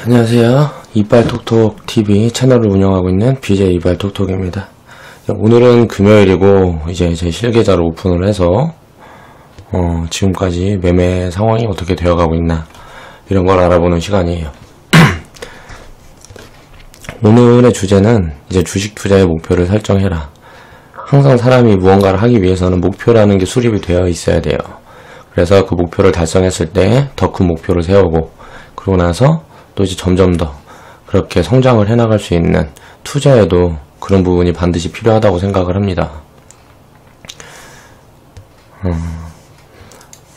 안녕하세요. 이빨톡톡TV 채널을 운영하고 있는 BJ 이빨톡톡입니다. 오늘은 금요일이고 이제 제 실계좌를 오픈을 해서 지금까지 매매 상황이 어떻게 되어가고 있나 이런 걸 알아보는 시간이에요. 오늘의 주제는 이제 주식 투자의 목표를 설정해라. 항상 사람이 무언가를 하기 위해서는 목표라는 게 수립이 되어 있어야 돼요. 그래서 그 목표를 달성했을 때 더 큰 목표를 세우고, 그러고 나서 또 이제 점점 더 그렇게 성장을 해나갈 수 있는, 투자에도 그런 부분이 반드시 필요하다고 생각을 합니다.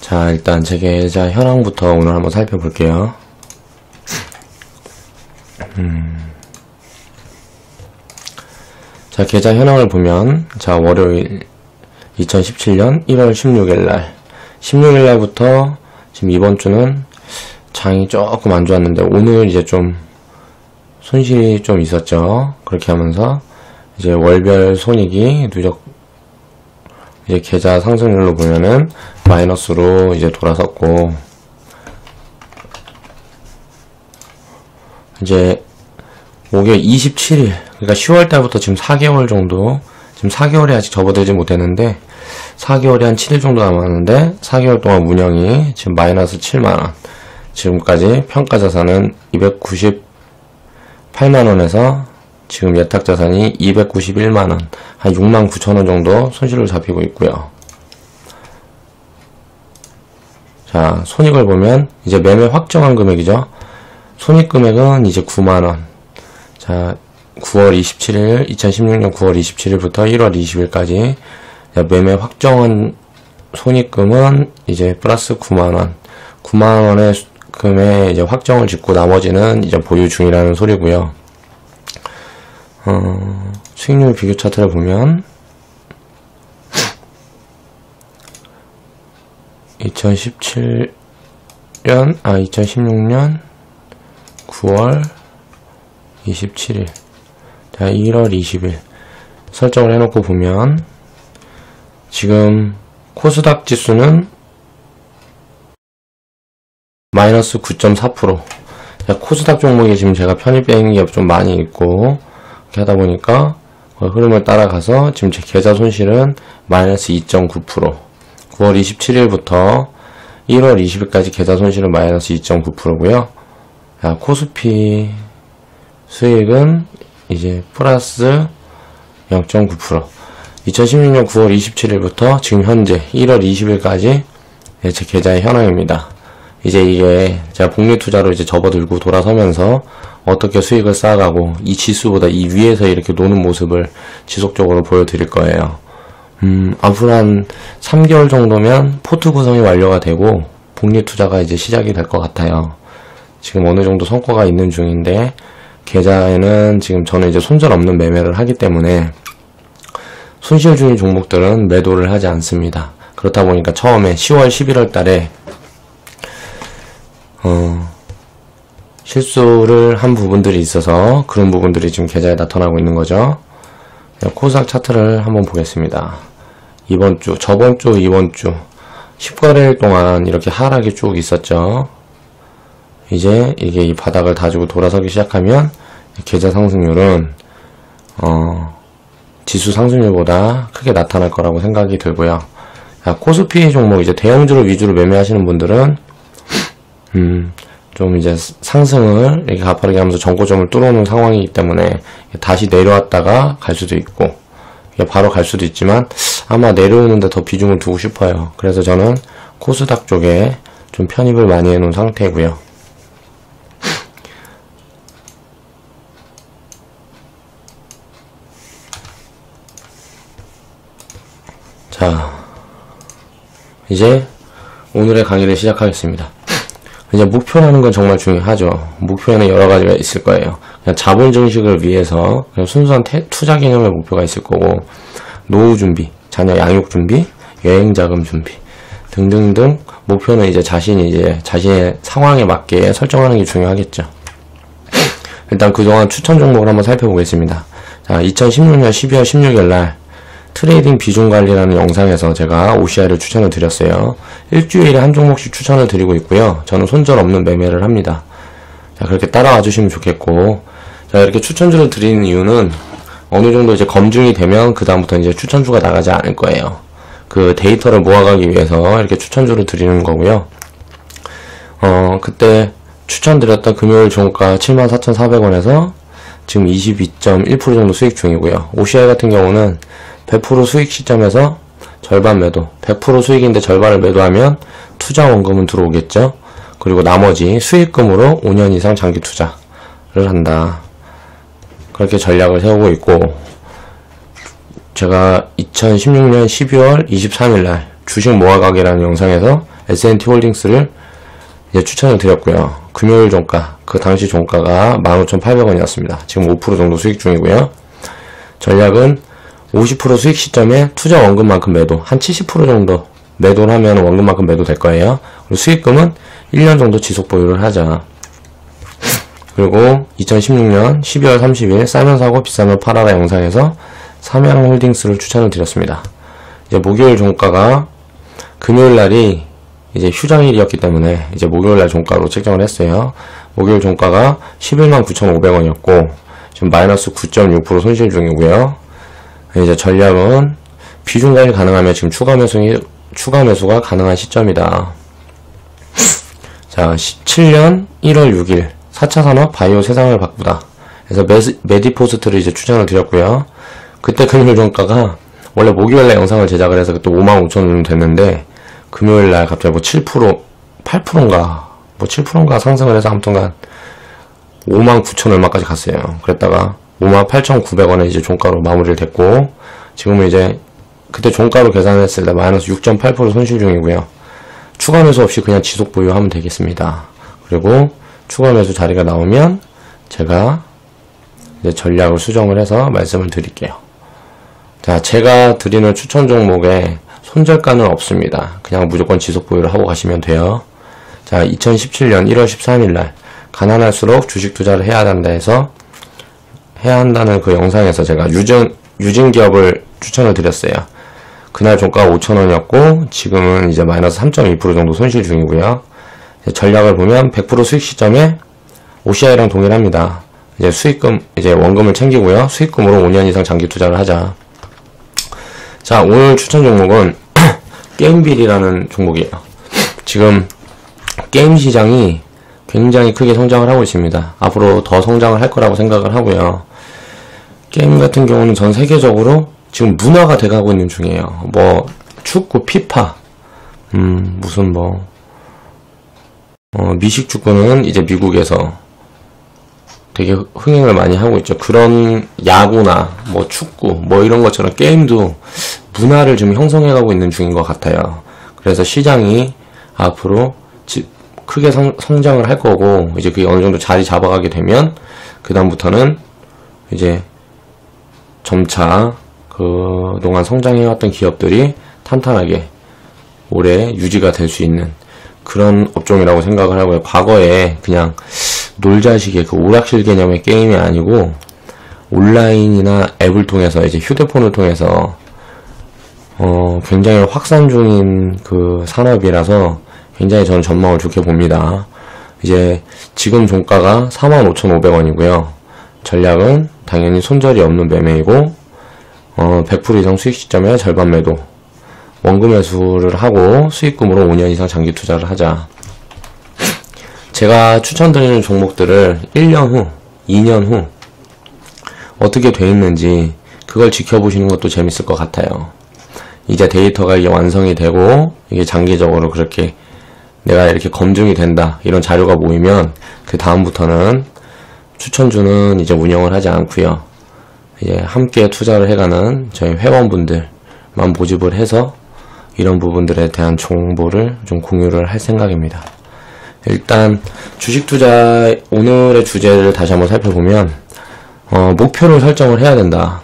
자, 일단 제 계좌 현황부터 오늘 한번 살펴볼게요. 자, 계좌 현황을 보면, 자, 월요일 2017년 1월 16일날 16일날부터 지금 이번 주는 장이 조금 안 좋았는데, 오늘 이제 좀 손실이 좀 있었죠. 그렇게 하면서 이제 월별 손익이 누적 이제 계좌 상승률로 보면은 마이너스로 이제 돌아섰고, 이제 목요일 27일, 그러니까 10월 달부터 지금 4개월 정도, 지금 4개월이 아직 접어들지 못했는데 4개월이 한 7일 정도 남았는데 4개월 동안 운영이 지금 마이너스 7만원, 지금까지 평가자산은 298만원에서 지금 예탁자산이 291만원, 한 6만 9천원 정도 손실을 잡히고 있고요. 자, 손익을 보면 이제 매매 확정한 금액이죠. 손익금액은 이제 9만원. 자, 9월 27일, 2016년 9월 27일부터 1월 20일까지 매매 확정한 손익금은 이제 플러스 9만원. 9만원의 금에 이제 확정을 짓고 나머지는 이제 보유 중이라는 소리고요. 수익률 비교 차트를 보면 2016년 9월 27일, 자, 1월 20일 설정을 해놓고 보면 지금 코스닥 지수는 마이너스 9.4%. 코스닥 종목이 지금 제가 편입 빼는 게 좀 많이 있고, 이렇게 하다 보니까 흐름을 따라가서 지금 제 계좌 손실은 마이너스 2.9%. 9월 27일부터 1월 20일까지 계좌 손실은 마이너스 2.9%고요. 코스피 수익은 이제 플러스 0.9%. 2016년 9월 27일부터 지금 현재 1월 20일까지 제 계좌의 현황입니다. 이제 이게 제가 복리투자로 이제 접어들고 돌아서면서 어떻게 수익을 쌓아가고 이 지수보다 이 위에서 이렇게 노는 모습을 지속적으로 보여드릴 거예요. 앞으로 한 3개월 정도면 포트 구성이 완료가 되고 복리투자가 이제 시작이 될 것 같아요. 지금 어느 정도 성과가 있는 중인데, 계좌에는 지금 저는 이제 손절 없는 매매를 하기 때문에 손실 중인 종목들은 매도를 하지 않습니다. 그렇다 보니까 처음에 10월 11월 달에 실수를 한 부분들이 있어서 그런 부분들이 지금 계좌에 나타나고 있는 거죠. 코스닥 차트를 한번 보겠습니다. 이번 주, 저번 주, 이번 주 10거래일 동안 이렇게 하락이 쭉 있었죠. 이제 이게 이 바닥을 다지고 돌아서기 시작하면 계좌 상승률은 지수 상승률보다 크게 나타날 거라고 생각이 들고요. 코스피 종목 이제 대형주를 위주로 매매하시는 분들은 좀 이제 상승을 이렇게 가파르게 하면서 전고점을 뚫어놓은 상황이기 때문에 다시 내려왔다가 갈 수도 있고, 바로 갈 수도 있지만 아마 내려오는데 더 비중을 두고 싶어요. 그래서 저는 코스닥 쪽에 좀 편입을 많이 해놓은 상태고요. 자, 이제 오늘의 강의를 시작하겠습니다. 이제 목표라는 건 정말 중요하죠. 목표에는 여러 가지가 있을 거예요. 그냥 자본 증식을 위해서 그냥 순수한 투자 개념의 목표가 있을 거고, 노후 준비, 자녀 양육 준비, 여행 자금 준비 등등등 목표는 이제 자신의 상황에 맞게 설정하는 게 중요하겠죠. 일단 그동안 추천 종목을 한번 살펴보겠습니다. 자, 2016년 12월 16일 날 트레이딩 비중 관리라는 영상에서 제가 OCI를 추천을 드렸어요. 일주일에 한 종목씩 추천을 드리고 있고요. 저는 손절 없는 매매를 합니다. 자, 그렇게 따라와 주시면 좋겠고, 자, 이렇게 추천주를 드리는 이유는 어느 정도 이제 검증이 되면 그다음부터 이제 추천주가 나가지 않을 거예요. 그 데이터를 모아가기 위해서 이렇게 추천주를 드리는 거고요. 그때 추천드렸던 금요일 종가 74,400원에서 지금 22.1% 정도 수익 중이고요. OCI 같은 경우는 100% 수익 시점에서 절반 매도, 100% 수익인데 절반을 매도하면 투자 원금은 들어오겠죠. 그리고 나머지 수익금으로 5년 이상 장기 투자를 한다. 그렇게 전략을 세우고 있고, 제가 2016년 12월 23일날 주식 모아가기라는 영상에서 S&T 홀딩스를 이제 추천을 드렸고요. 금요일 종가, 그 당시 종가가 15,800원이었습니다. 지금 5% 정도 수익 중이고요. 전략은 50% 수익 시점에 투자 원금만큼 매도, 한 70% 정도 매도를 하면 원금만큼 매도 될 거예요. 그리고 수익금은 1년 정도 지속 보유를 하자. 그리고 2016년 12월 30일 싸면 사고 비싸면 팔아라 영상에서 삼양홀딩스를 추천을 드렸습니다. 이제 목요일 종가가 금요일 날이 이제 휴장일이었기 때문에 이제 목요일 날 종가로 책정을 했어요. 목요일 종가가 119,500원이었고 지금 마이너스 9.6% 손실 중이고요. 이제 전략은 비중 관리 가능하면 지금 추가 매수가 가능한 시점이다. 자, 17년 1월 6일 4차 산업 바이오 세상을 바꾸다. 그래서 메디포스트를 이제 추천을 드렸고요. 그때 금요일 종가가 원래 목요일날 영상을 제작을 해서 그때 55,000원 정도 됐는데 금요일날 갑자기 뭐 7%, 8%인가 뭐 7%인가 상승을 해서 아무튼간 59,000 얼마까지 갔어요. 그랬다가 58,900원에 이제 종가로 마무리를 됐고 지금은 이제 그때 종가로 계산했을 때 마이너스 6.8% 손실 중이고요. 추가 매수 없이 그냥 지속 보유하면 되겠습니다. 그리고 추가 매수 자리가 나오면 제가 이제 전략을 수정을 해서 말씀을 드릴게요. 자, 제가 드리는 추천 종목에 손절가는 없습니다. 그냥 무조건 지속 보유를 하고 가시면 돼요. 자, 2017년 1월 13일날 가난할수록 주식 투자를 해야 한다는 그 영상에서 제가 유진 기업을 추천을 드렸어요. 그날 종가가 5,000원이었고 지금은 이제 마이너스 3.2% 정도 손실 중이고요. 전략을 보면 100% 수익 시점에 OCI랑 동일합니다. 이제 이제 원금을 챙기고요. 수익금으로 5년 이상 장기 투자를 하자. 자, 오늘 추천 종목은 게임빌이라는 종목이에요. 지금 게임 시장이 굉장히 크게 성장을 하고 있습니다. 앞으로 더 성장을 할 거라고 생각을 하고요. 게임 같은 경우는 전 세계적으로 지금 문화가 돼가고 있는 중이에요. 뭐 축구, 피파, 무슨 미식 축구는 이제 미국에서 되게 흥행을 많이 하고 있죠. 그런 야구나 뭐 축구 뭐 이런 것처럼 게임도 문화를 좀 형성해가고 있는 중인 것 같아요. 그래서 시장이 앞으로 크게 성장을 할 거고 이제 그게 어느 정도 자리 잡아가게 되면 그 다음부터는 이제 점차 그동안 성장해왔던 기업들이 탄탄하게 오래 유지가 될 수 있는 그런 업종이라고 생각을 하고요. 과거에 그냥 놀자식의 그 오락실 개념의 게임이 아니고 온라인이나 앱을 통해서 이제 휴대폰을 통해서 굉장히 확산 중인 그 산업이라서 굉장히 저는 전망을 좋게 봅니다. 이제 지금 종가가 45,500원이고요. 전략은 당연히 손절이 없는 매매이고 100% 이상 수익 시점에 절반 매도, 원금 매수를 하고 수익금으로 5년 이상 장기 투자를 하자. 제가 추천드리는 종목들을 1년 후, 2년 후 어떻게 돼 있는지 그걸 지켜보시는 것도 재밌을 것 같아요. 이제 데이터가 이게 완성이 되고 이게 장기적으로 그렇게 내가 이렇게 검증이 된다 이런 자료가 모이면 그 다음부터는 추천주는 이제 운영을 하지 않고요. 이제 함께 투자를 해가는 저희 회원분들만 모집을 해서 이런 부분들에 대한 정보를 좀 공유를 할 생각입니다. 일단 주식 투자 오늘의 주제를 다시 한번 살펴보면 목표를 설정을 해야 된다.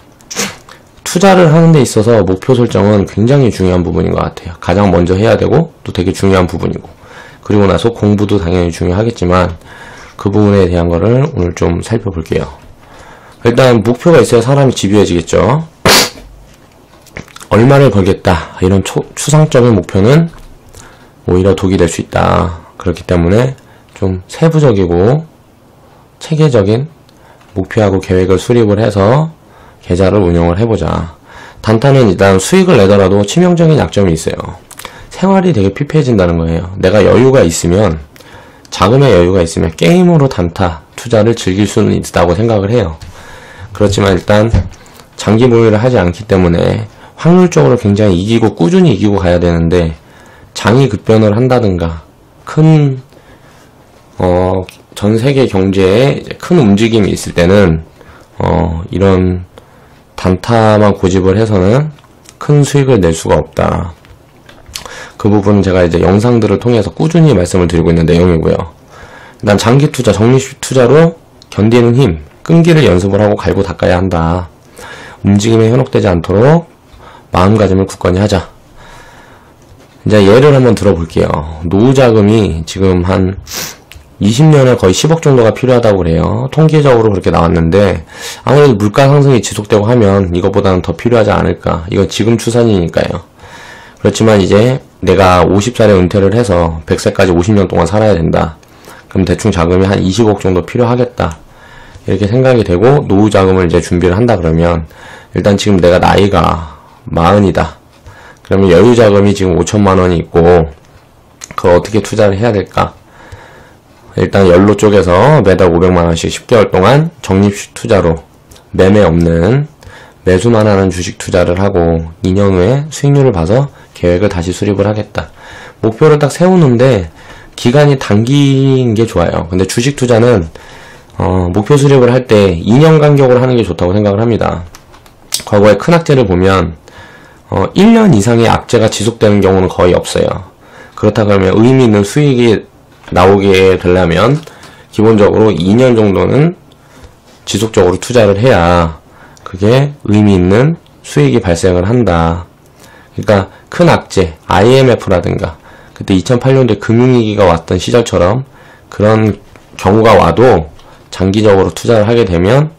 투자를 하는 데 있어서 목표 설정은 굉장히 중요한 부분인 것 같아요. 가장 먼저 해야 되고 또 되게 중요한 부분이고 그리고 나서 공부도 당연히 중요하겠지만 그 부분에 대한 거를 오늘 좀 살펴볼게요. 일단 목표가 있어야 사람이 집요해지겠죠. 얼마를 벌겠다 이런 추상적인 목표는 오히려 독이 될 수 있다. 그렇기 때문에 좀 세부적이고 체계적인 목표하고 계획을 수립을 해서 계좌를 운영을 해보자. 단타는 일단 수익을 내더라도 치명적인 약점이 있어요. 생활이 되게 피폐해진다는 거예요. 내가 여유가 있으면, 자금의 여유가 있으면 게임으로 단타 투자를 즐길 수는 있다고 생각을 해요. 그렇지만 일단 장기 보유를 하지 않기 때문에 확률적으로 굉장히 이기고 꾸준히 이기고 가야 되는데, 장이 급변을 한다든가 큰 전 세계 경제에 큰 움직임이 있을 때는 이런 단타만 고집을 해서는 큰 수익을 낼 수가 없다. 그 부분은 제가 이제 영상들을 통해서 꾸준히 말씀을 드리고 있는 내용이고요. 일단 장기 투자, 적립식 투자로 견디는 힘, 끈기를 연습을 하고 갈고 닦아야 한다. 움직임에 현혹되지 않도록 마음가짐을 굳건히 하자. 이제 예를 한번 들어볼게요. 노후 자금이 지금 한 20년에 거의 10억 정도가 필요하다고 그래요. 통계적으로 그렇게 나왔는데, 아무래도 물가 상승이 지속되고 하면 이것보다는 더 필요하지 않을까. 이건 지금 추산이니까요. 그렇지만 이제 내가 50살에 은퇴를 해서 100세까지 50년 동안 살아야 된다. 그럼 대충 자금이 한 20억 정도 필요하겠다. 이렇게 생각이 되고 노후 자금을 이제 준비를 한다 그러면, 일단 지금 내가 나이가 40이다. 그러면 여유 자금이 지금 5천만 원이 있고, 그걸 어떻게 투자를 해야 될까? 일단 연로 쪽에서 매달 500만 원씩 10개월 동안 적립식 투자로 매매 없는 매수만 하는 주식 투자를 하고 2년 후에 수익률을 봐서 계획을 다시 수립을 하겠다. 목표를 딱 세우는데 기간이 단기인 게 좋아요. 근데 주식 투자는 목표 수립을 할 때 2년 간격으로 하는 게 좋다고 생각을 합니다. 과거의 큰 악재를 보면 1년 이상의 악재가 지속되는 경우는 거의 없어요. 그렇다 그러면 의미 있는 수익이 나오게 되려면 기본적으로 2년 정도는 지속적으로 투자를 해야 그게 의미 있는 수익이 발생을 한다. 그러니까 큰 악재, IMF라든가 그때 2008년도에 금융위기가 왔던 시절처럼 그런 경우가 와도 장기적으로 투자를 하게 되면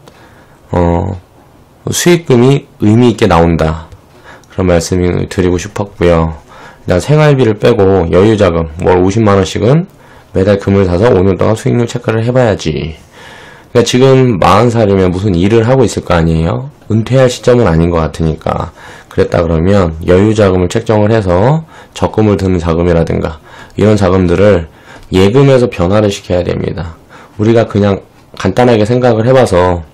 수익금이 의미 있게 나온다. 그런 말씀을 드리고 싶었고요. 일단 생활비를 빼고 여유자금 월 50만 원씩은 매달 금을 사서 5년 동안 수익률 체크를 해봐야지. 그러니까 지금 40살이면 무슨 일을 하고 있을 거 아니에요? 은퇴할 시점은 아닌 것 같으니까. 그랬다 그러면 여유자금을 책정을 해서 적금을 드는 자금이라든가 이런 자금들을 예금에서 변화를 시켜야 됩니다. 우리가 그냥 간단하게 생각을 해봐서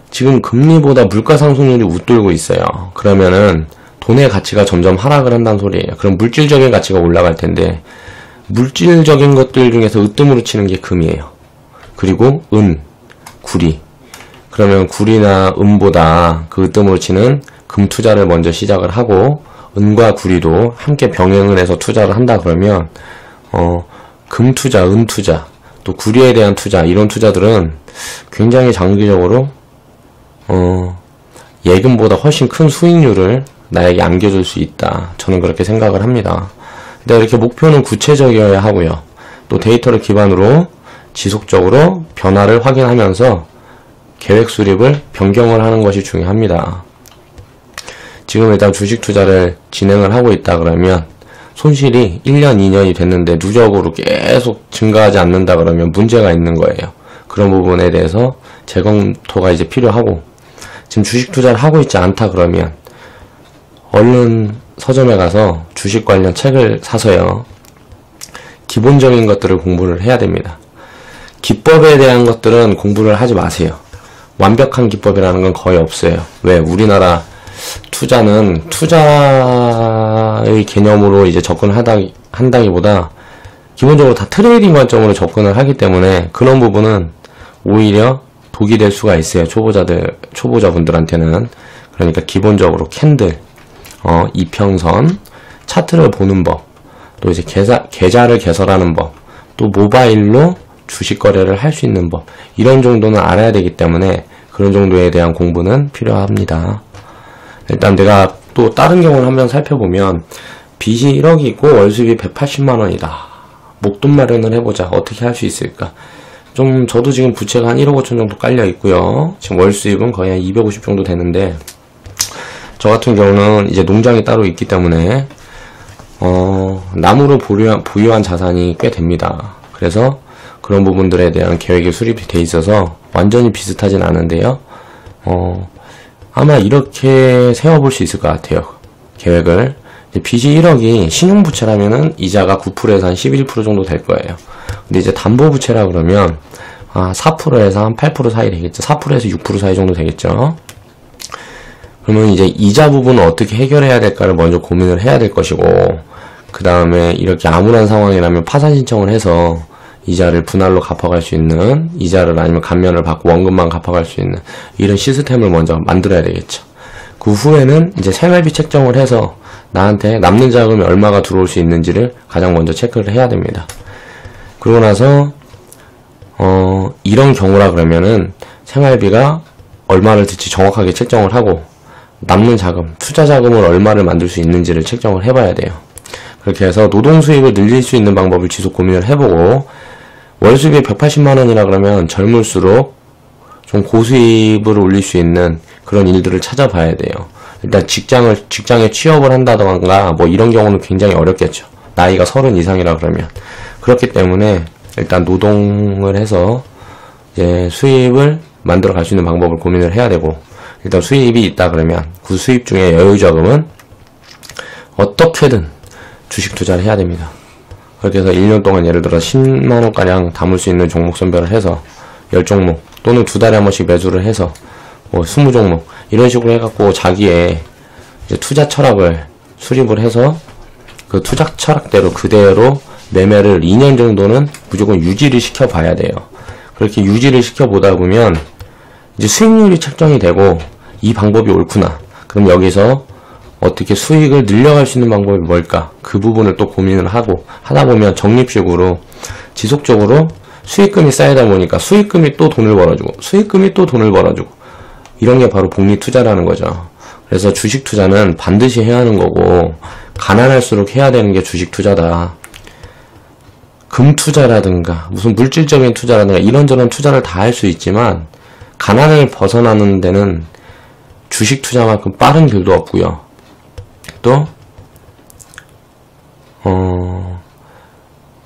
지금 금리보다 물가 상승률이 웃돌고 있어요. 그러면은 돈의 가치가 점점 하락을 한다는 소리예요. 그럼 물질적인 가치가 올라갈 텐데 물질적인 것들 중에서 으뜸으로 치는 게 금이에요. 그리고 은, 구리. 그러면 구리나 은보다 그 으뜸으로 치는 금 투자를 먼저 시작을 하고 은과 구리도 함께 병행을 해서 투자를 한다 그러면 금 투자, 은 투자, 또 구리에 대한 투자 이런 투자들은 굉장히 장기적으로 예금보다 훨씬 큰 수익률을 나에게 안겨줄 수 있다. 저는 그렇게 생각을 합니다. 근데 이렇게 목표는 구체적이어야 하고요. 또 데이터를 기반으로 지속적으로 변화를 확인하면서 계획 수립을 변경을 하는 것이 중요합니다. 지금 일단 주식 투자를 진행을 하고 있다 그러면 손실이 1년, 2년이 됐는데 누적으로 계속 증가하지 않는다 그러면 문제가 있는 거예요. 그런 부분에 대해서 재검토가 이제 필요하고, 지금 주식 투자를 하고 있지 않다 그러면 얼른 서점에 가서 주식 관련 책을 사서요, 기본적인 것들을 공부를 해야 됩니다. 기법에 대한 것들은 공부를 하지 마세요. 완벽한 기법이라는 건 거의 없어요. 왜? 우리나라 투자는 투자의 개념으로 이제 접근을 한다기보다 기본적으로 다 트레이딩 관점으로 접근을 하기 때문에 그런 부분은 오히려 독이 될 수가 있어요. 초보자분들한테는. 그러니까 기본적으로 캔들, 이평선, 차트를 보는 법, 또 이제 계좌를 개설하는 법, 또 모바일로 주식 거래를 할 수 있는 법, 이런 정도는 알아야 되기 때문에 그런 정도에 대한 공부는 필요합니다. 일단 내가 또 다른 경우를 한번 살펴보면 빚이 1억이 있고 월수입이 180만 원이다. 목돈 마련을 해보자. 어떻게 할 수 있을까? 저도 지금 부채가 한 1억 5천 정도 깔려 있고요. 지금 월수입은 거의 한 250 정도 되는데, 저 같은 경우는 이제 농장이 따로 있기 때문에 나무로 보유한 자산이 꽤 됩니다. 그래서 그런 부분들에 대한 계획이 수립이 돼 있어서 완전히 비슷하진 않은데요. 아마 이렇게 세워볼 수 있을 것 같아요. 계획을. 빚이 1억이 신용부채라면은 이자가 9%에서 한 11% 정도 될 거예요. 근데 이제 담보부채라 그러면 4%에서 한 8% 사이 되겠죠. 4%에서 6% 사이 정도 되겠죠. 그러면 이제 이자 부분을 어떻게 해결해야 될까를 먼저 고민을 해야 될 것이고, 그 다음에 이렇게 암울한 상황이라면 파산 신청을 해서 이자를 분할로 갚아갈 수 있는, 이자를 아니면 감면을 받고 원금만 갚아갈 수 있는 이런 시스템을 먼저 만들어야 되겠죠. 그 후에는 이제 생활비 책정을 해서 나한테 남는 자금이 얼마가 들어올 수 있는지를 가장 먼저 체크를 해야 됩니다. 그러고 나서 이런 경우라 그러면은 생활비가 얼마를 들지 정확하게 책정을 하고, 남는 자금, 투자 자금을 얼마를 만들 수 있는지를 책정을 해봐야 돼요. 그렇게 해서 노동 수입을 늘릴 수 있는 방법을 지속 고민을 해보고, 월 수입이 180만원이라 그러면 젊을수록 좀 고수입을 올릴 수 있는 그런 일들을 찾아봐야 돼요. 일단 직장에 취업을 한다던가 뭐 이런 경우는 굉장히 어렵겠죠. 나이가 30 이상이라 그러면. 그렇기 때문에 일단 노동을 해서 이제 수입을 만들어 갈 수 있는 방법을 고민을 해야 되고, 일단 수입이 있다 그러면 그 수입 중에 여유자금은 어떻게든 주식 투자를 해야 됩니다. 그렇게 해서 1년 동안 예를 들어 10만원가량 담을 수 있는 종목 선별을 해서 10종목 또는 2달에 한 번씩 매수를 해서 뭐 20종목 이런 식으로 해갖고 자기의 이제 투자 철학을 수립을 해서 그 투자 철학대로 그대로 매매를 2년 정도는 무조건 유지를 시켜봐야 돼요. 그렇게 유지를 시켜보다 보면 이제 수익률이 책정이 되고, 이 방법이 옳구나. 그럼 여기서 어떻게 수익을 늘려갈 수 있는 방법이 뭘까? 그 부분을 또 고민을 하고 하다 보면 적립식으로 지속적으로 수익금이 쌓이다 보니까 수익금이 또 돈을 벌어주고 수익금이 또 돈을 벌어주고, 이런 게 바로 복리 투자라는 거죠. 그래서 주식 투자는 반드시 해야 하는 거고, 가난할수록 해야 되는 게 주식 투자다. 금 투자라든가 무슨 물질적인 투자라든가 이런저런 투자를 다 할 수 있지만, 가난을 벗어나는 데는 주식 투자만큼 빠른 길도 없고요. 또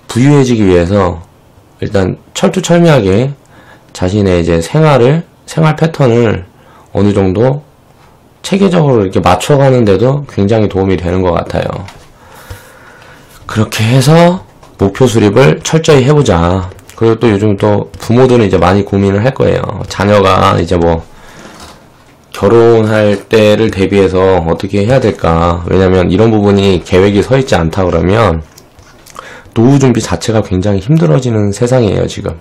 부유해지기 위해서 일단 철두철미하게 자신의 이제 생활 패턴을 어느 정도 체계적으로 이렇게 맞춰가는데도 굉장히 도움이 되는 것 같아요. 그렇게 해서 목표 수립을 철저히 해보자. 그리고 또 요즘 또 부모들은 이제 많이 고민을 할 거예요. 자녀가 이제 뭐 결혼할 때를 대비해서 어떻게 해야 될까. 왜냐면 이런 부분이 계획이 서 있지 않다 그러면 노후 준비 자체가 굉장히 힘들어지는 세상이에요, 지금.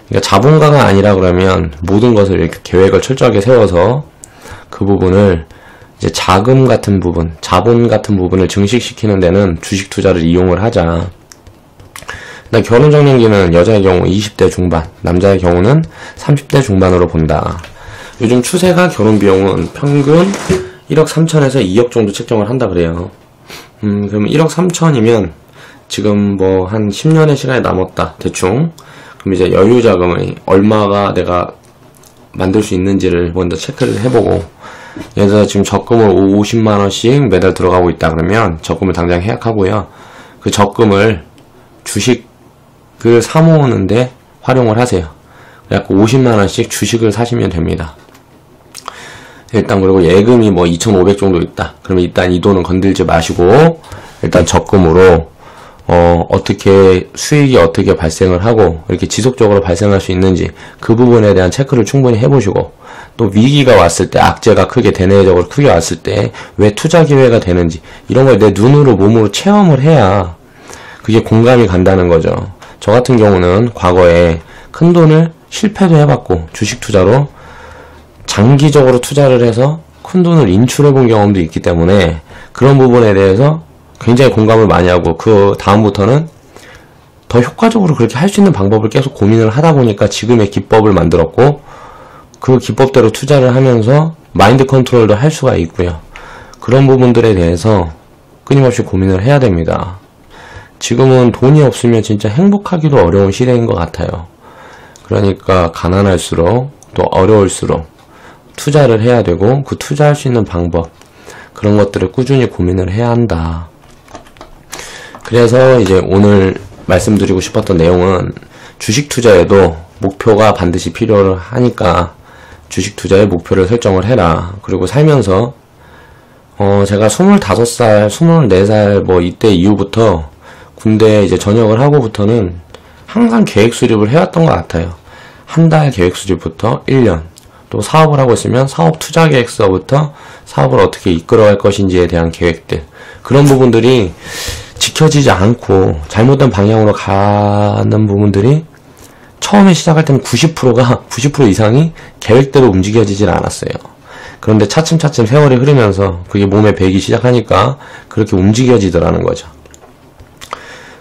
그러니까 자본가가 아니라 그러면 모든 것을 이렇게 계획을 철저하게 세워서 그 부분을 이제 자금 같은 부분, 자본 같은 부분을 증식시키는 데는 주식 투자를 이용을 하자. 일단 결혼 적령기는 여자의 경우 20대 중반, 남자의 경우는 30대 중반으로 본다. 요즘 추세가 결혼 비용은 평균 1억 3천에서 2억 정도 책정을 한다 그래요. 그럼 1억 3천이면 지금 뭐 한 10년의 시간이 남았다, 대충. 그럼 이제 여유 자금을 얼마가 내가 만들 수 있는지를 먼저 체크를 해보고, 예를 들어 지금 적금을 50만원씩 매달 들어가고 있다 그러면 적금을 당장 해약하고요. 그 적금을 주식을 사모으는데 활용을 하세요. 그래갖고 50만원씩 주식을 사시면 됩니다. 일단 그리고 예금이 뭐 2,500 정도 있다. 그러면 일단 이 돈은 건들지 마시고 일단 적금으로 어떻게 수익이 어떻게 발생을 하고 이렇게 지속적으로 발생할 수 있는지 그 부분에 대한 체크를 충분히 해보시고, 또 위기가 왔을 때, 악재가 크게 대내적으로 크게 왔을 때 왜 투자 기회가 되는지 이런 걸 내 눈으로 몸으로 체험을 해야 그게 공감이 간다는 거죠. 저 같은 경우는 과거에 큰 돈을 실패도 해봤고 주식 투자로 장기적으로 투자를 해서 큰 돈을 인출해 본 경험도 있기 때문에 그런 부분에 대해서 굉장히 공감을 많이 하고, 그 다음부터는 더 효과적으로 그렇게 할 수 있는 방법을 계속 고민을 하다 보니까 지금의 기법을 만들었고, 그 기법대로 투자를 하면서 마인드 컨트롤도 할 수가 있고요. 그런 부분들에 대해서 끊임없이 고민을 해야 됩니다. 지금은 돈이 없으면 진짜 행복하기도 어려운 시대인 것 같아요. 그러니까 가난할수록 또 어려울수록 투자를 해야 되고, 그 투자할 수 있는 방법, 그런 것들을 꾸준히 고민을 해야 한다. 그래서 이제 오늘 말씀드리고 싶었던 내용은 주식 투자에도 목표가 반드시 필요를 하니까 주식 투자에 목표를 설정을 해라. 그리고 살면서 제가 25살, 24살 뭐 이때 이후부터 군대 이제 전역을 하고부터는 항상 계획 수립을 해왔던 것 같아요. 한 달 계획 수립부터 1년, 또 사업을 하고 있으면 사업 투자 계획서부터 사업을 어떻게 이끌어갈 것인지에 대한 계획들, 그런 부분들이 지켜지지 않고 잘못된 방향으로 가는 부분들이 처음에 시작할 때는 90% 이상이 계획대로 움직여지질 않았어요. 그런데 차츰차츰 세월이 흐르면서 그게 몸에 배기 시작하니까 그렇게 움직여지더라는 거죠.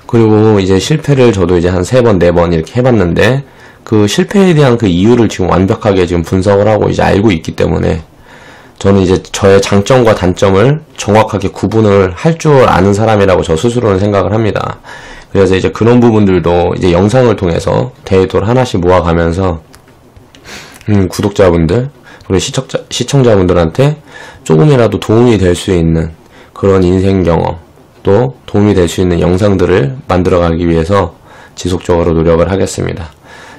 그리고 이제 실패를 저도 이제 한 3번, 4번 이렇게 해봤는데, 그 실패에 대한 그 이유를 지금 완벽하게 지금 분석을 하고 이제 알고 있기 때문에, 저는 이제 저의 장점과 단점을 정확하게 구분을 할 줄 아는 사람이라고 저 스스로는 생각을 합니다. 그래서 이제 그런 부분들도 이제 영상을 통해서 데이터를 하나씩 모아가면서, 구독자분들, 그리고 시청자분들한테 조금이라도 도움이 될 수 있는 그런 인생 경험, 또 도움이 될 수 있는 영상들을 만들어가기 위해서 지속적으로 노력을 하겠습니다.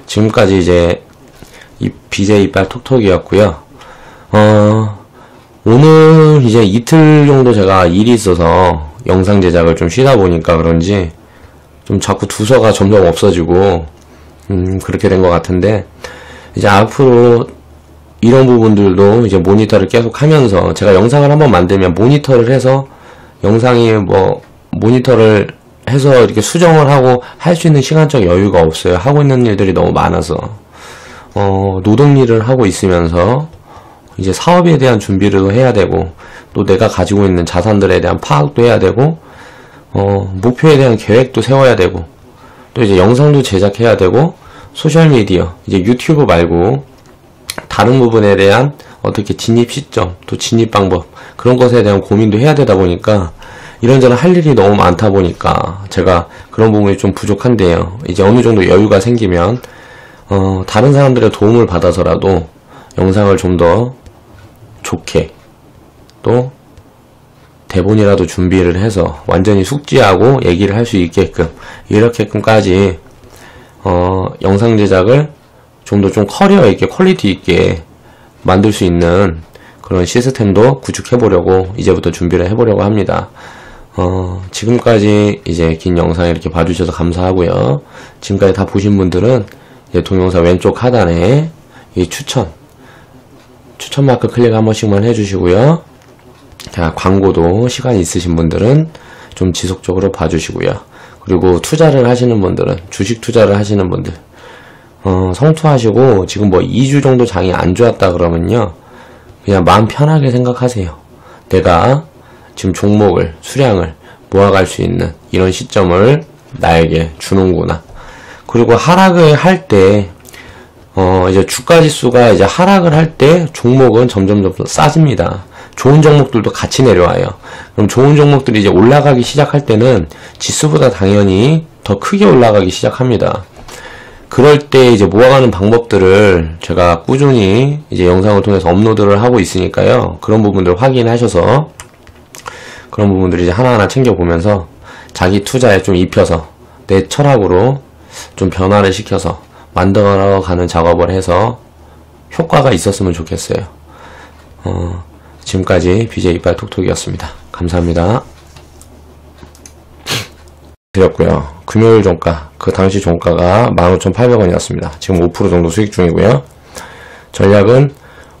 지금까지 이제 BJ 이빨 톡톡이었고요. 오늘 이제 이틀 정도 제가 일이 있어서 영상 제작을 좀 쉬다 보니까 그런지 좀 자꾸 두서가 점점 없어지고 그렇게 된 것 같은데, 이제 앞으로 이런 부분들도 이제 모니터를 계속 하면서, 제가 영상을 한번 만들면 모니터를 해서 영상이 뭐 모니터를 해서 이렇게 수정을 하고 할 수 있는 시간적 여유가 없어요. 하고 있는 일들이 너무 많아서 노동 일을 하고 있으면서 이제 사업에 대한 준비를 해야 되고, 또 내가 가지고 있는 자산들에 대한 파악도 해야 되고, 목표에 대한 계획도 세워야 되고, 또 이제 영상도 제작해야 되고, 소셜미디어, 이제 유튜브 말고 다른 부분에 대한 어떻게 진입 시점, 또 진입 방법, 그런 것에 대한 고민도 해야 되다 보니까 이런저런 할 일이 너무 많다 보니까 제가 그런 부분이 좀 부족한데요. 이제 어느 정도 여유가 생기면 다른 사람들의 도움을 받아서라도 영상을 좀 더 좋게, 또 대본이라도 준비를 해서 완전히 숙지하고 얘기를 할 수 있게끔, 이렇게끔까지 영상 제작을 좀 더 좀 커리어 있게, 퀄리티 있게 만들 수 있는 그런 시스템도 구축해보려고 이제부터 준비를 해보려고 합니다. 지금까지 이제 긴 영상 이렇게 봐주셔서 감사하고요. 지금까지 다 보신 분들은 이제 동영상 왼쪽 하단에 이 추천 마크 클릭 한 번씩만 해주시고요. 자, 광고도 시간 있으신 분들은 좀 지속적으로 봐주시고요. 그리고 투자를 하시는 분들은, 주식 투자를 하시는 분들, 성투하시고 지금 뭐 2주 정도 장이 안 좋았다 그러면요, 그냥 마음 편하게 생각하세요. 내가 지금 종목을, 수량을 모아갈 수 있는 이런 시점을 나에게 주는구나. 그리고 하락을 할 때, 이제 주가 지수가 이제 하락을 할 때 종목은 점점 싸집니다. 좋은 종목들도 같이 내려와요. 그럼 좋은 종목들이 이제 올라가기 시작할 때는 지수보다 당연히 더 크게 올라가기 시작합니다. 그럴 때 이제 모아가는 방법들을 제가 꾸준히 이제 영상을 통해서 업로드를 하고 있으니까요. 그런 부분들 확인하셔서 그런 부분들 이제 하나하나 챙겨보면서 자기 투자에 좀 입혀서 내 철학으로 좀 변화를 시켜서 만들어가는 작업을 해서 효과가 있었으면 좋겠어요. 지금까지 BJ 이빨 톡톡이었습니다. 감사합니다. 드렸고요. 금요일 종가, 그 당시 종가가 15,800원이었습니다. 지금 5% 정도 수익 중이고요. 전략은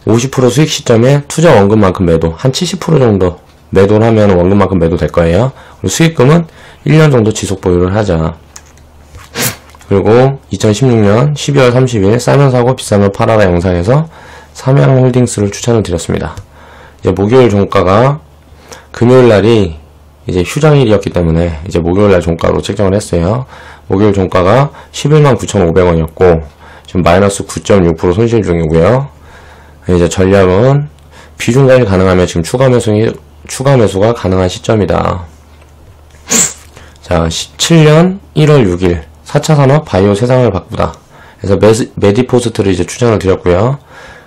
50% 수익 시점에 투자 원금만큼 매도, 한 70% 정도 매도를 하면 원금만큼 매도 될 거예요. 그리고 수익금은 1년 정도 지속 보유를 하자. 그리고 2016년 12월 30일 싸면 사고 비싸면 팔아라 영상에서 삼양홀딩스를 추천을 드렸습니다. 이제 목요일 종가가 금요일 날이 이제 휴장일이었기 때문에 이제 목요일 날 종가로 책정을 했어요. 목요일 종가가 119,500원이었고 지금 마이너스 9.6% 손실 중이고요. 이제 전략은 비중관리 가능하면 지금 추가 매수가 가능한 시점이다. 자, 17년 1월 6일 4차 산업 바이오 세상을 바꾸다. 그래서 메디포스트를 이제 추천을 드렸고요.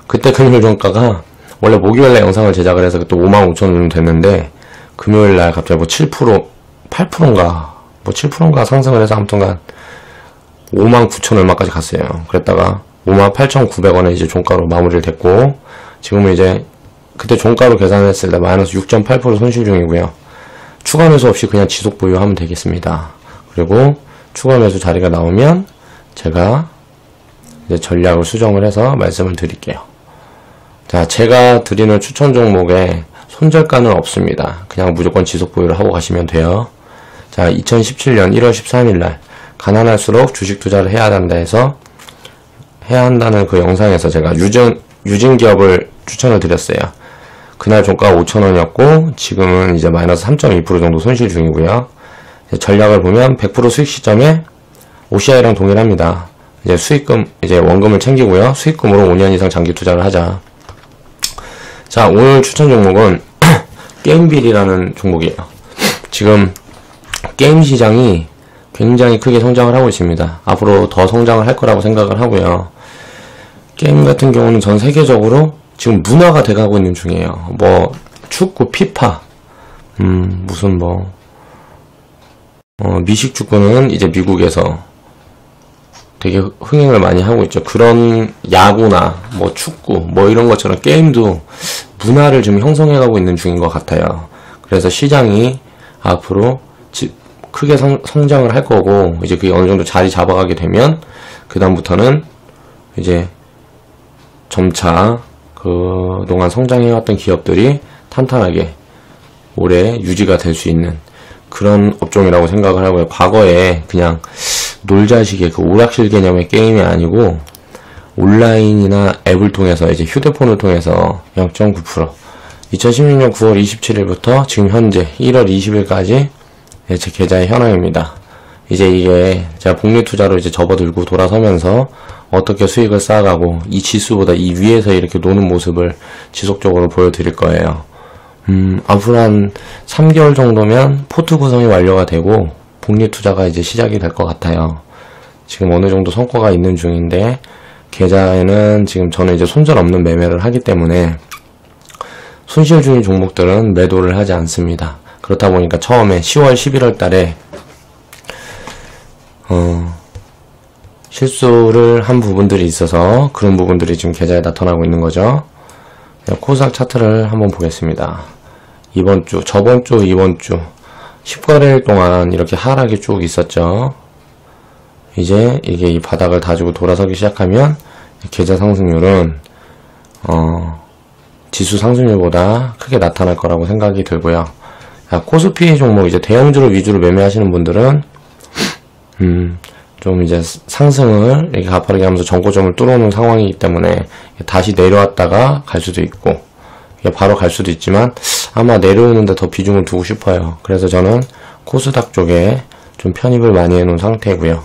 그때 금요일 종가가 원래 목요일날 영상을 제작을 해서 그때 55,000원 정도 됐는데 금요일날 갑자기 뭐 7%, 8%인가 뭐 7%인가 상승을 해서 아무튼간 59,000 얼마까지 갔어요. 그랬다가 58,900원에 이제 종가로 마무리를 됐고, 지금은 이제 그때 종가로 계산했을 때 마이너스 6.8% 손실 중이고요. 추가 매수 없이 그냥 지속 보유하면 되겠습니다. 그리고 추가 매수 자리가 나오면 제가 이제 전략을 수정을 해서 말씀을 드릴게요. 자, 제가 드리는 추천 종목에 손절가는 없습니다. 그냥 무조건 지속 보유를 하고 가시면 돼요. 자, 2017년 1월 13일날 가난할수록 주식 투자를 해야 한다 해서 해야 한다는 그 영상에서 제가 유진 기업을 추천을 드렸어요. 그날 종가가 5,000원이었고 지금은 이제 마이너스 3.2% 정도 손실 중이고요. 전략을 보면 100% 수익 시점에 OCI랑 동일합니다. 이제 수익금, 이제 원금을 챙기고요. 수익금으로 5년 이상 장기 투자를 하자. 자, 오늘 추천 종목은 게임빌이라는 종목이에요. 지금 게임 시장이 굉장히 크게 성장을 하고 있습니다. 앞으로 더 성장을 할 거라고 생각을 하고요. 게임 같은 경우는 전 세계적으로 지금 문화가 돼가고 있는 중이에요. 뭐 축구, 피파, 무슨 뭐 미식 축구는 이제 미국에서 되게 흥행을 많이 하고 있죠. 그런 야구나 뭐 축구 뭐 이런 것처럼 게임도 문화를 좀 형성해가고 있는 중인 것 같아요. 그래서 시장이 앞으로 크게 성장을 할 거고, 이제 그게 어느 정도 자리 잡아가게 되면 그 다음부터는 이제 점차 그동안 성장해왔던 기업들이 탄탄하게 오래 유지가 될 수 있는 그런 업종이라고 생각을 하고요. 과거에 그냥 놀자식의 그 오락실 개념의 게임이 아니고 온라인이나 앱을 통해서 이제 휴대폰을 통해서 0.9% 2016년 9월 27일부터 지금 현재 1월 20일까지 제 계좌의 현황입니다. 이제 이게 제가 복리 투자로 이제 접어들고 돌아서면서 어떻게 수익을 쌓아가고 이 지수보다 이 위에서 이렇게 노는 모습을 지속적으로 보여드릴 거예요. 앞으로 한 3개월 정도면 포트 구성이 완료가 되고 복리 투자가 이제 시작이 될 것 같아요. 지금 어느 정도 성과가 있는 중인데 계좌에는 지금 저는 이제 손절 없는 매매를 하기 때문에 손실 중인 종목들은 매도를 하지 않습니다. 그렇다 보니까 처음에 10월, 11월 달에 실수를 한 부분들이 있어서 그런 부분들이 지금 계좌에 나타나고 있는 거죠. 코스닥 차트를 한번 보겠습니다. 이번 주, 저번 주, 이번 주 10거래일 동안 이렇게 하락이 쭉 있었죠. 이제 이게 이 바닥을 다지고 돌아서기 시작하면 계좌 상승률은 지수 상승률보다 크게 나타날 거라고 생각이 들고요. 자, 코스피 종목 이제 대형주를 위주로 매매하시는 분들은 좀 이제 상승을 이렇게 가파르게 하면서 정고점을 뚫어놓은 상황이기 때문에 다시 내려왔다가 갈 수도 있고 바로 갈 수도 있지만 아마 내려오는데 더 비중을 두고 싶어요. 그래서 저는 코스닥 쪽에 좀 편입을 많이 해놓은 상태고요.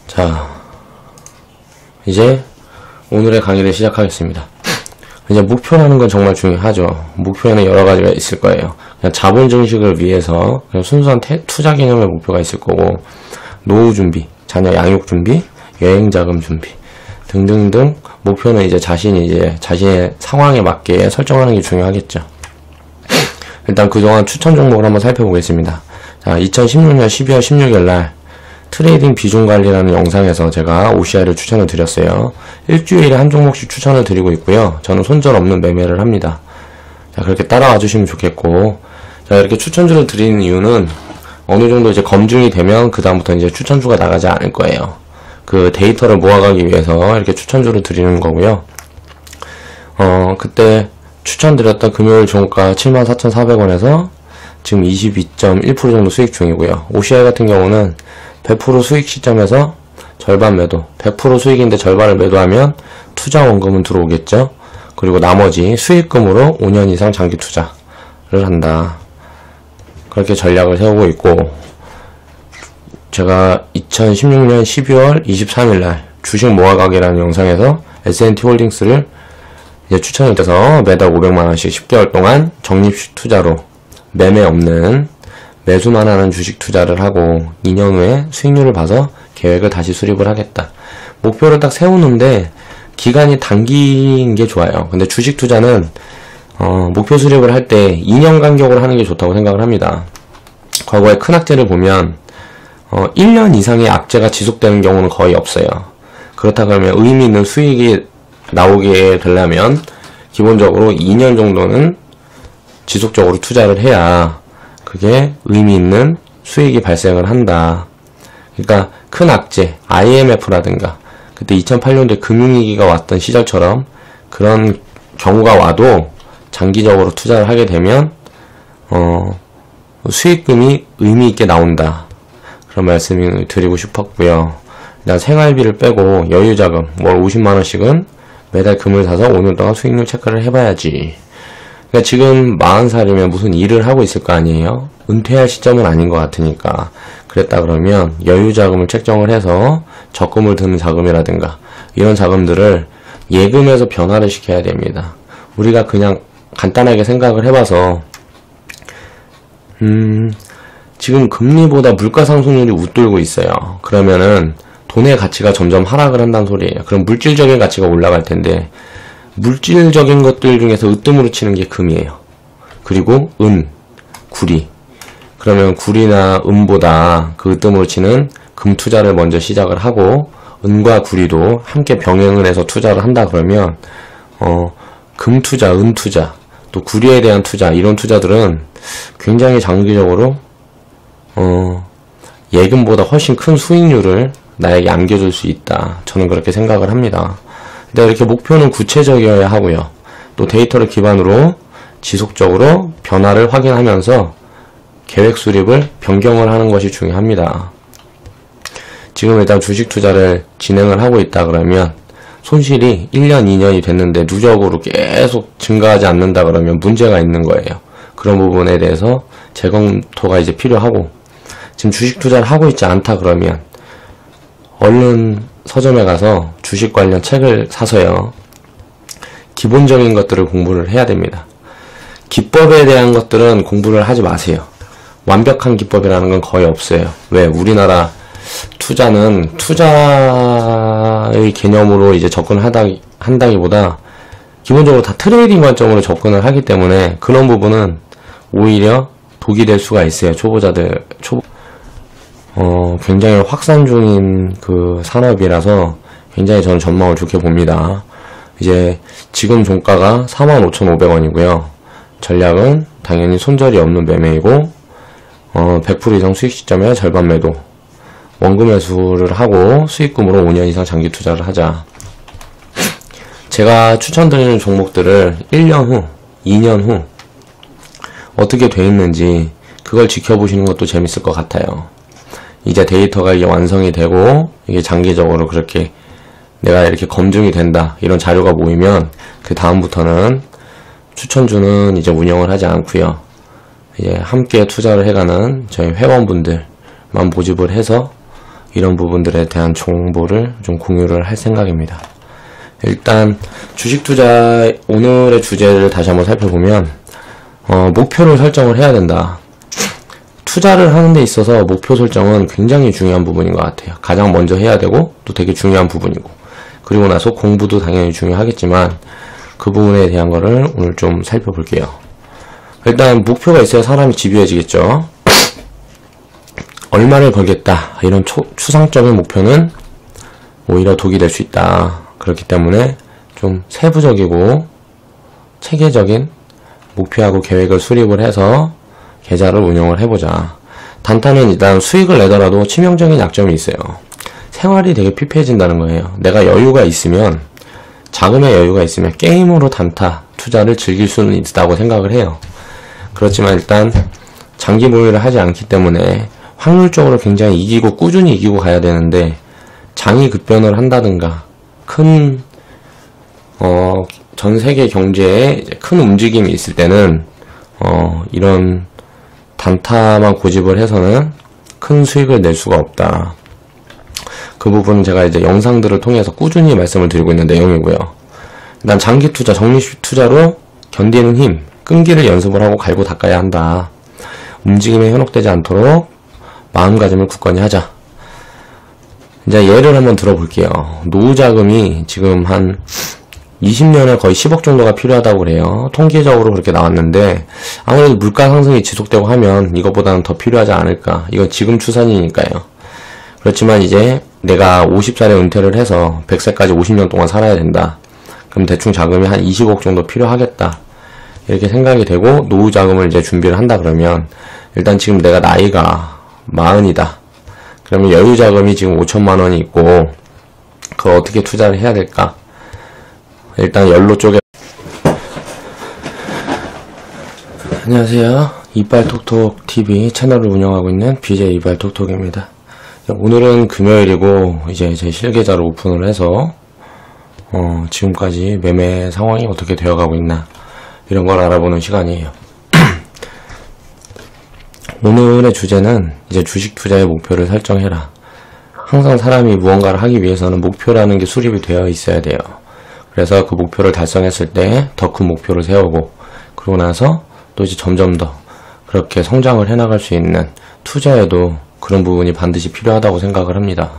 자, 이제 오늘의 강의를 시작하겠습니다. 이제 목표라는 건 정말 중요하죠. 목표에는 여러 가지가 있을 거예요. 그냥 자본 증식을 위해서 그냥 순수한 투자 개념의 목표가 있을 거고, 노후 준비, 자녀 양육 준비, 여행 자금 준비 등등등 목표는 이제 자신의 상황에 맞게 설정하는 게 중요하겠죠. 일단 그동안 추천 종목을 한번 살펴보겠습니다. 자, 2016년 12월 16일 날 트레이딩 비중 관리라는 영상에서 제가 OCI를 추천을 드렸어요. 일주일에 한 종목씩 추천을 드리고 있고요. 저는 손절 없는 매매를 합니다. 자, 그렇게 따라와 주시면 좋겠고, 자, 이렇게 추천주를 드리는 이유는 어느 정도 이제 검증이 되면 그 다음부터 이제 추천주가 나가지 않을 거예요. 그 데이터를 모아가기 위해서 이렇게 추천주를 드리는 거고요. 그때 추천드렸던 금요일 종가 74,400원에서 지금 22.1% 정도 수익 중이고요. OCI 같은 경우는 100% 수익 시점에서 절반 매도, 100% 수익인데 절반을 매도하면 투자 원금은 들어오겠죠. 그리고 나머지 수익금으로 5년 이상 장기 투자를 한다. 그렇게 전략을 세우고 있고, 제가 2016년 12월 23일날 주식 모아가기라는 영상에서 S&T 홀딩스를 이제 추천을 드려서 매달 500만원씩 10개월 동안 적립식 투자로 매매 없는 매수만 하는 주식 투자를 하고 2년 후에 수익률을 봐서 계획을 다시 수립을 하겠다. 목표를 딱 세우는데 기간이 단기인 게 좋아요. 근데 주식 투자는 목표 수립을 할 때 2년 간격으로 하는 게 좋다고 생각을 합니다. 과거의 큰 악재를 보면 1년 이상의 악재가 지속되는 경우는 거의 없어요. 그렇다 그러면 의미 있는 수익이 나오게 되려면 기본적으로 2년 정도는 지속적으로 투자를 해야 그게 의미 있는 수익이 발생을 한다. 그러니까 큰 악재, IMF라든가 그때 2008년도에 금융위기가 왔던 시절처럼 그런 경우가 와도 장기적으로 투자를 하게 되면 수익금이 의미 있게 나온다. 그런 말씀을 드리고 싶었고요. 나 생활비를 빼고 여유자금 월 50만원씩은 매달 금을 사서 5년 동안 수익률 체크를 해봐야지. 그러니까 지금 40살이면 무슨 일을 하고 있을 거 아니에요? 은퇴할 시점은 아닌 것 같으니까. 그랬다 그러면 여유자금을 책정을 해서 적금을 드는 자금이라든가 이런 자금들을 예금에서 변화를 시켜야 됩니다. 우리가 그냥 간단하게 생각을 해봐서 지금 금리보다 물가 상승률이 웃돌고 있어요. 그러면은 돈의 가치가 점점 하락을 한다는 소리예요. 그럼 물질적인 가치가 올라갈 텐데 물질적인 것들 중에서 으뜸으로 치는 게 금이에요. 그리고 은, 구리. 그러면 구리나 은보다 그 으뜸으로 치는 금 투자를 먼저 시작을 하고 은과 구리도 함께 병행을 해서 투자를 한다 그러면 금 투자, 은 투자, 또 구리에 대한 투자 이런 투자들은 굉장히 장기적으로 예금보다 훨씬 큰 수익률을 나에게 안겨줄 수 있다. 저는 그렇게 생각을 합니다. 근데 이렇게 목표는 구체적이어야 하고요. 또 데이터를 기반으로 지속적으로 변화를 확인하면서 계획 수립을 변경을 하는 것이 중요합니다. 지금 일단 주식 투자를 진행을 하고 있다 그러면 손실이 1년, 2년이 됐는데 누적으로 계속 증가하지 않는다 그러면 문제가 있는 거예요. 그런 부분에 대해서 재검토가 이제 필요하고 지금 주식 투자를 하고 있지 않다 그러면 얼른 서점에 가서 주식 관련 책을 사서요. 기본적인 것들을 공부를 해야 됩니다. 기법에 대한 것들은 공부를 하지 마세요. 완벽한 기법이라는 건 거의 없어요. 왜? 우리나라 투자는 투자의 개념으로 이제 접근을 한다기보다 기본적으로 다 트레이딩 관점으로 접근을 하기 때문에 그런 부분은 오히려 독이 될 수가 있어요. 초보자들, 굉장히 확산 중인 그 산업이라서 굉장히 저는 전망을 좋게 봅니다. 이제 지금 종가가 45,500원이고요. 전략은 당연히 손절이 없는 매매이고 100% 이상 수익 시점에 절반 매도, 원금 매수를 하고 수익금으로 5년 이상 장기 투자를 하자. 제가 추천드리는 종목들을 1년 후, 2년 후 어떻게 돼 있는지 그걸 지켜보시는 것도 재밌을 것 같아요. 이제 데이터가 이게 완성이 되고 이게 장기적으로 그렇게 내가 이렇게 검증이 된다 이런 자료가 모이면 그 다음부터는 추천주는 이제 운영을 하지 않고요. 이제 함께 투자를 해가는 저희 회원분들만 모집을 해서 이런 부분들에 대한 정보를 좀 공유를 할 생각입니다. 일단 주식 투자 오늘의 주제를 다시 한번 살펴보면 목표를 설정을 해야 된다. 투자를 하는 데 있어서 목표 설정은 굉장히 중요한 부분인 것 같아요. 가장 먼저 해야 되고 또 되게 중요한 부분이고 그리고 나서 공부도 당연히 중요하겠지만 그 부분에 대한 거를 오늘 좀 살펴볼게요. 일단 목표가 있어야 사람이 집요해지겠죠. 얼마를 벌겠다 이런 추상적인 목표는 오히려 독이 될 수 있다. 그렇기 때문에 좀 세부적이고 체계적인 목표하고 계획을 수립을 해서 계좌를 운영을 해보자. 단타는 일단 수익을 내더라도 치명적인 약점이 있어요. 생활이 되게 피폐해진다는 거예요. 내가 여유가 있으면 자금의 여유가 있으면 게임으로 단타 투자를 즐길 수는 있다고 생각을 해요. 그렇지만 일단 장기 보유를 하지 않기 때문에 확률적으로 굉장히 이기고 꾸준히 이기고 가야 되는데 장이 급변을 한다든가 큰 전 세계 경제에 큰 움직임이 있을 때는 이런 단타만 고집을 해서는 큰 수익을 낼 수가 없다. 그 부분은 제가 이제 영상들을 통해서 꾸준히 말씀을 드리고 있는 내용이고요. 일단 장기 투자, 적립식 투자로 견디는 힘, 끈기를 연습을 하고 갈고 닦아야 한다. 움직임에 현혹되지 않도록 마음가짐을 굳건히 하자. 이제 예를 한번 들어볼게요. 노후 자금이 지금 한 20년에 거의 10억 정도가 필요하다고 그래요. 통계적으로 그렇게 나왔는데 아무래도 물가 상승이 지속되고 하면 이것보다는 더 필요하지 않을까. 이건 지금 추산이니까요. 그렇지만 이제 내가 50살에 은퇴를 해서 100세까지 50년 동안 살아야 된다. 그럼 대충 자금이 한 20억 정도 필요하겠다. 이렇게 생각이 되고 노후 자금을 이제 준비를 한다 그러면 일단 지금 내가 나이가 40이다. 그러면 여유 자금이 지금 5천만 원이 있고 그걸 어떻게 투자를 해야 될까? 일단 연로 쪽에 안녕하세요. 이빨톡톡 TV 채널을 운영하고 있는 BJ 이빨톡톡입니다. 오늘은 금요일이고 이제 제 실계좌를 오픈을 해서 지금까지 매매 상황이 어떻게 되어가고 있나 이런 걸 알아보는 시간이에요. 오늘의 주제는 이제 주식 투자의 목표를 설정해라. 항상 사람이 무언가를 하기 위해서는 목표라는 게 수립이 되어 있어야 돼요. 그래서 그 목표를 달성했을 때 더 큰 목표를 세우고 그러고 나서 또 이제 점점 더 그렇게 성장을 해나갈 수 있는 투자에도 그런 부분이 반드시 필요하다고 생각을 합니다.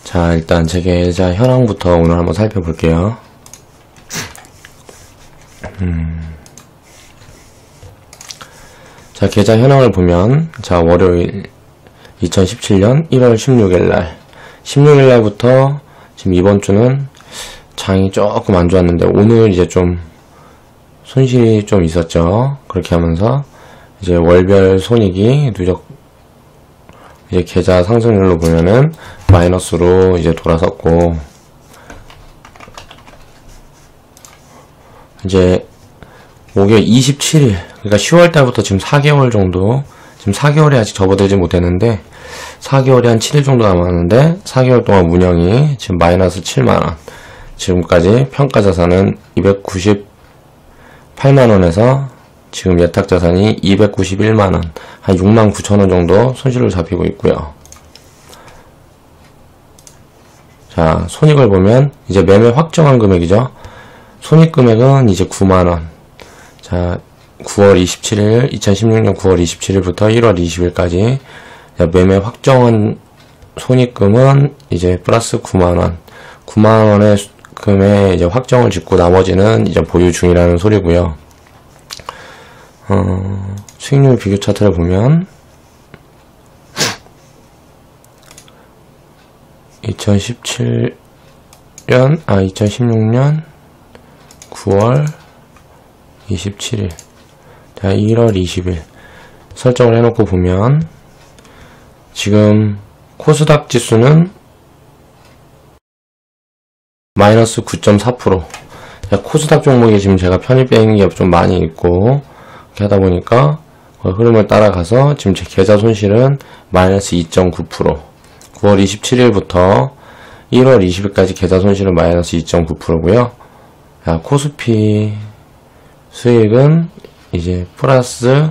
자, 일단 제 계좌 현황부터 오늘 한번 살펴볼게요. 자, 계좌 현황을 보면 자, 월요일 2017년 1월 16일날 16일날부터 지금 이번 주는 장이 조금 안 좋았는데 오늘 이제 좀 손실이 좀 있었죠. 그렇게 하면서 이제 월별 손익이 누적 이제 계좌 상승률로 보면은 마이너스로 이제 돌아섰고 이제 목요일 27일 그러니까 10월 달부터 지금 4개월 정도 지금 4개월이 아직 접어들지 못했는데 4개월이 한 7일 정도 남았는데 4개월 동안 운영이 지금 마이너스 7만원 지금까지 평가자산은 298만원에서 지금 예탁자산이 291만원 한 6만 9천원 정도 손실을 잡히고 있고요. 자, 손익을 보면 이제 매매 확정한 금액이죠. 손익금액은 이제 9만원. 자, 9월 27일 2016년 9월 27일부터 1월 20일까지 매매 확정한 손익금은 이제 플러스 9만원 9만원의 금에 이제 확정을 짓고 나머지는 이제 보유 중이라는 소리고요. 수익률 비교 차트를 보면 2016년 9월 27일 자 1월 20일 설정을 해놓고 보면 지금 코스닥 지수는 마이너스 9.4% 코스닥 종목이 지금 제가 편입 빼는 게 좀 많이 있고 이렇게 하다 보니까 흐름을 따라가서 지금 제 계좌 손실은 마이너스 2.9% 9월 27일부터 1월 20일까지 계좌 손실은 마이너스 2.9%고요. 코스피 수익은 이제 플러스